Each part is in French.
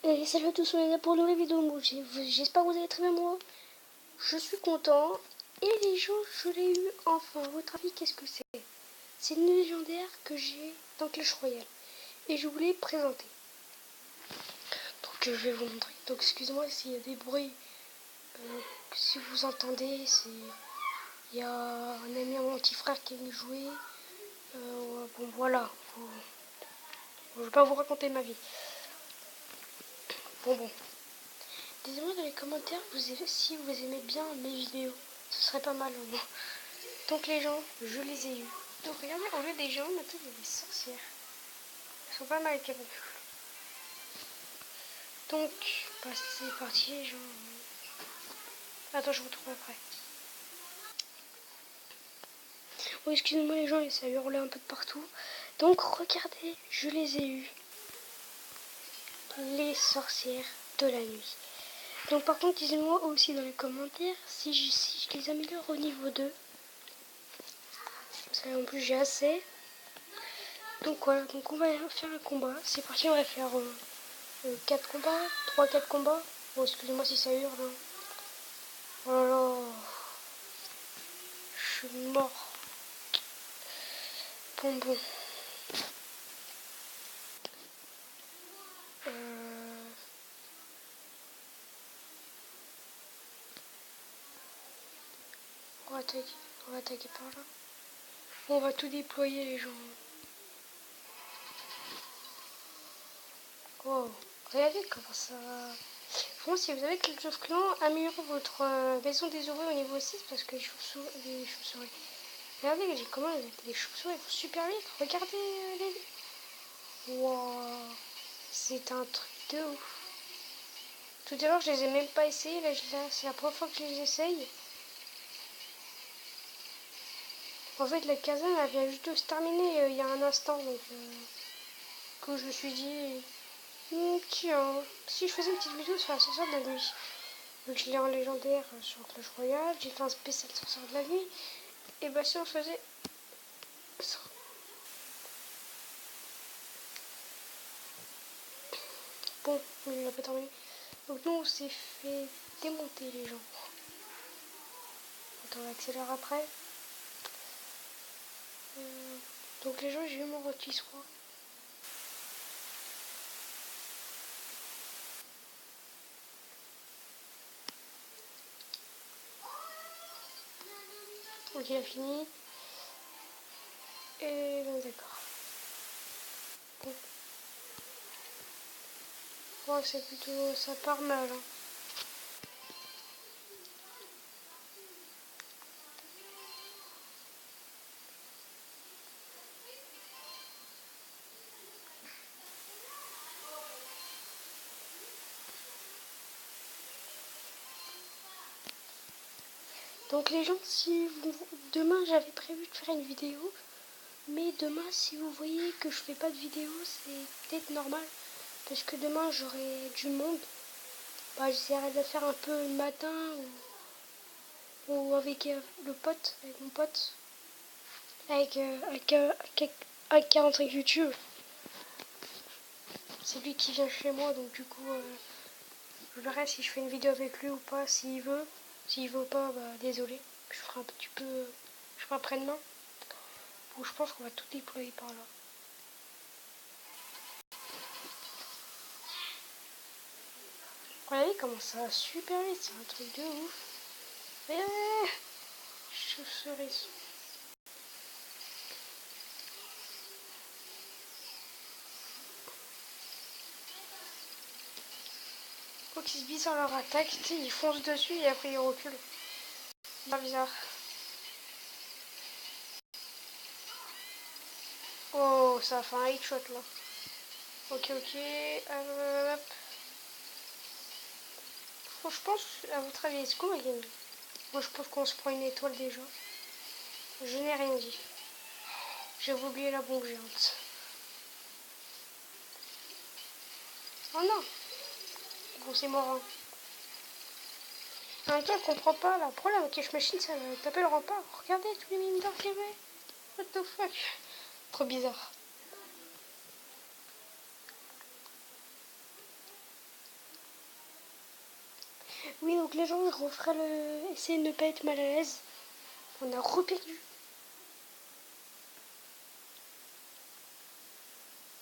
Et salut à tous, on est là pour une nouvelle vidéo. Bon, j'espère que vous allez très bien, moi. Je suis content. Et les gens, je l'ai eu enfin. À votre avis, qu'est-ce que c'est? C'est une légendaire que j'ai dans Clash Royale. Et je voulais présenter. Donc je vais vous montrer. Donc excusez-moi s'il y a des bruits. Si vous entendez, il y a un ami à mon petit frère qui vient jouer. Bon voilà. Je ne vais pas vous raconter ma vie. Bon. Dites-moi dans les commentaires si vous aimez bien mes vidéos. Ce serait pas mal au moins. Donc les gens, je les ai eus. Donc regardez, au lieu des gens, maintenant il y a des sorcières. Elles sont pas mal capables. Donc, bah, c'est parti les gens. Attends, je vous retrouve après. Oh, excusez-moi les gens, ça hurlait un peu de partout. Donc regardez, je les ai eus. Les sorcières de la nuit. Donc par contre, dites-moi aussi dans les commentaires si je les améliore au niveau 2. Ça, en plus j'ai assez. Donc voilà, donc on va faire un combat. C'est parti, on va faire 4 combats, 3-4 combats. Bon, excusez-moi si ça hurle. Hein. Oh là là, je suis mort. Bon. On va attaquer par là. Bon, on va tout déployer les gens. Wow, regardez comment ça... Bon, si vous avez quelque chose clan, améliorez votre maison des oreilles au niveau 6 parce que les chauves-souris. Regardez, j'ai comment les chauves-souris vont super vite. Regardez les... Wow, c'est un truc de ouf. Tout à l'heure, je les ai même pas essayés. Là, c'est la première fois que je les essaye. En fait, la caserne, elle vient juste de se terminer il y a un instant. Donc, que je me suis dit... tiens, si je faisais une petite vidéo sur la sorcière de la nuit. Donc je l'ai en légendaire sur Clash Royale, j'ai fait un spécial sorcière de la nuit. Et bah si on faisait ça. Bon, il n'a pas terminé. Donc nous on s'est fait démonter les gens. Attends, on accélère après. Donc les gens, j'ai eu mon rôtisserie. Donc il a fini. Et ben d'accord. Bon. Ouais, c'est plutôt... ça part mal. Hein. Donc les gens, si vous... demain j'avais prévu de faire une vidéo. Mais demain, si vous voyez que je fais pas de vidéo, c'est peut-être normal. Parce que demain, j'aurai du monde. Bah, j'essaierai de faire un peu le matin ou avec avec mon pote. Avec 45 YouTube. C'est lui qui vient chez moi, donc du coup, je verrai si je fais une vidéo avec lui ou pas, s'il veut. S'il veut pas, bah désolé. Je ferai un petit peu... Je ferai après-demain. Bon, je pense qu'on va tout déployer par là. Regardez comment ça va super vite, c'est un truc de ouf. Chauve-souris. Faut qu'ils se bisent dans leur attaque, tu sais, ils foncent dessus et après ils reculent. C'est bizarre. Oh, ça a fait un headshot là. Ok. Bon, je pense, à votre avis, est-ce qu'on va gagner? Moi, je pense qu'on se prend une étoile déjà. Je n'ai rien dit. J'avais oublié la bombe géante. Oh non! Bon, c'est mort. Hein. En même temps, je comprends pas. La problème avec Cash Machine, ça va taper le rempart. Regardez tous les mines d'or qu'il y avait. What the fuck? Trop bizarre. Oui, donc les gens, je referai le... Essayer de ne pas être mal à l'aise. On a reperdu.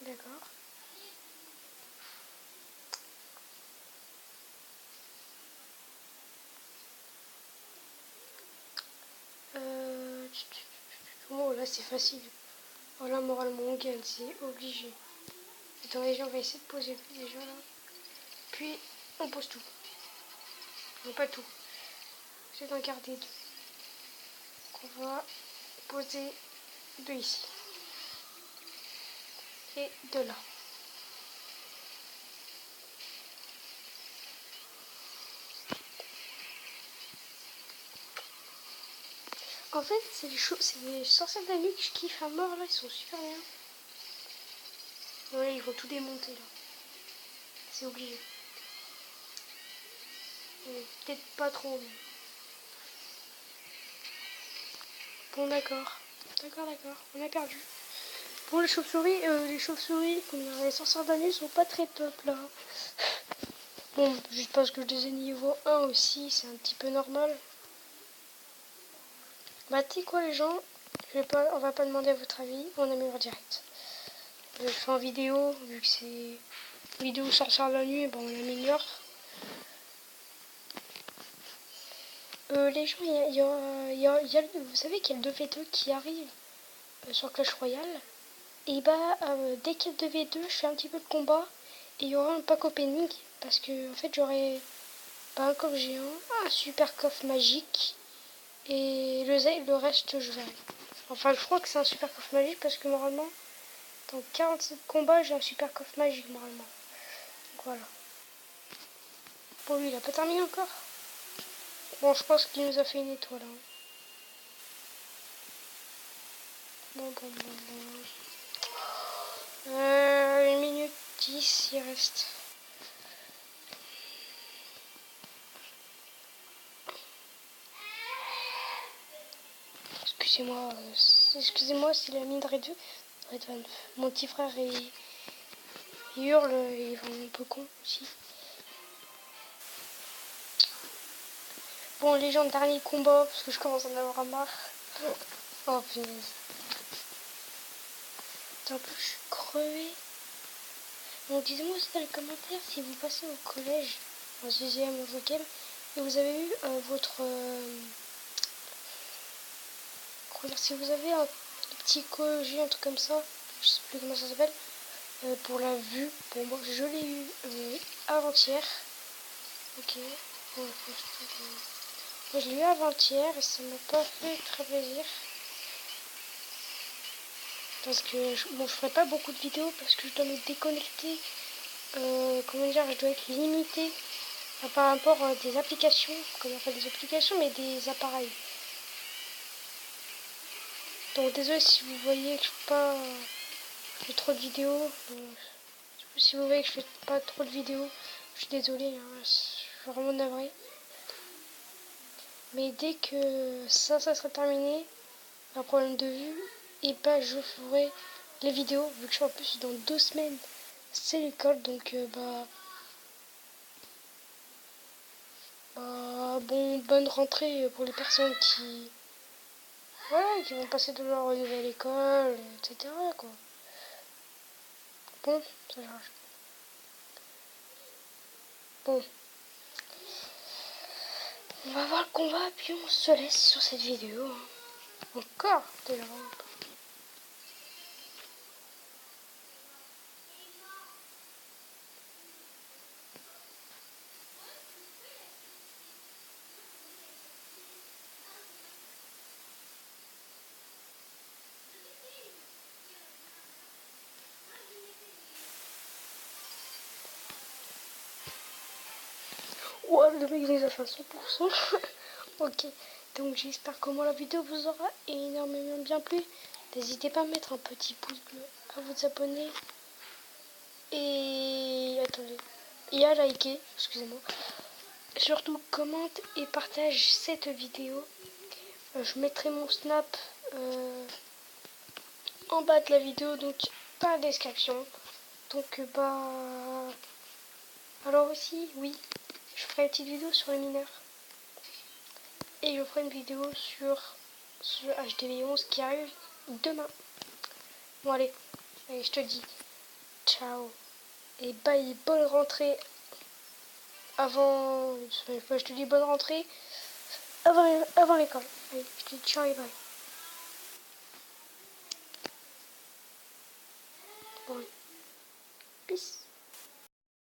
D'accord. Oh, là, c'est facile. Oh, là, moralement, on gagne, c'est obligé. Attends, les gens, on va essayer de poser déjà là. Puis, on pose tout. Non, pas tout. C'est d'en garder deux. On va poser deux ici. Et deux là. En fait, c'est les sorcières de la nuit que je kiffe à mort là, ils sont super bien. Ouais, ils vont tout démonter là. C'est obligé. Peut-être pas trop. Mais... Bon, d'accord. D'accord. On a perdu. Bon, les chauves-souris, les sorcières de la nuit sont pas très top là. Bon, juste parce que je les ai niveau 1 aussi, c'est un petit peu normal. Bah, tu sais quoi, les gens, on va pas demander à votre avis, on améliore direct. Je fais en vidéo, vu que c'est vidéo sorcière de la nuit, bon, on améliore. Les gens, vous savez qu'il y a le 2v2 qui arrive sur Clash Royale. Et bah, dès qu'il y a le 2v2, je fais un petit peu de combat. Et il y aura un pack opening. Parce que, en fait, j'aurai pas un coffre géant, un super coffre magique. Et le reste, je verrai. Enfin, je crois que c'est un super coffre magique parce que normalement, dans 47 combats, j'ai un super coffre magique normalement. Donc voilà. Bon, lui, il a pas terminé encore. Bon, je pense qu'il nous a fait une étoile. Hein. Bon. 1 minute 10, il reste. Excusez-moi si la mine de Redvan. Mon petit frère il hurle, il est vraiment un peu con aussi. Bon, les gens, dernier combat, parce que je commence à en avoir marre. Oh punaise. En plus, je suis crevée. Bon, dites-moi aussi dans les commentaires si vous passez au collège, en 6ème ou 5ème, et vous avez eu votre... si vous avez un petit collège, un truc comme ça, je sais plus comment ça s'appelle, pour la vue. Bon, moi, je l'ai eu avant-hier. Ok. Bon, moi, je l'ai eu avant-hier et ça m'a pas fait très plaisir. Parce que je ferai pas beaucoup de vidéos parce que je dois me déconnecter. Comment dire, je dois être limité par rapport à des applications. Comment pas des applications, mais des appareils. Donc désolé si vous voyez que je fais pas trop de vidéos. Si vous voyez que je fais pas trop de vidéos, je suis désolée. Hein, je suis vraiment navrée. Mais dès que ça sera terminé, un problème de vue, et bah je ferai les vidéos, vu que je suis en plus dans 2 semaines, c'est l'école, donc bon, bonne rentrée pour les personnes qui, voilà, qui vont passer de leur nouvelle école, etc. quoi. Bon, ça change. Bon, on va voir le combat, puis on se laisse sur cette vidéo. Hein. Encore de la rampe. Ouais, le mec les a fait à 100%. Ok, donc j'espère que moi la vidéo vous aura énormément bien plu. N'hésitez pas à mettre un petit pouce bleu, à vous abonner et attendez, et à liker, excusez-moi. Surtout commente et partage cette vidéo. Je mettrai mon snap en bas de la vidéo, donc dans la description. Donc alors aussi, oui, je ferai une petite vidéo sur les mineurs. Et je ferai une vidéo sur ce HDV11 qui arrive demain. Bon allez, je te dis ciao et bye, bonne rentrée avant... je te dis bonne rentrée avant l'école. Allez, je te dis ciao et bye. Bon, peace.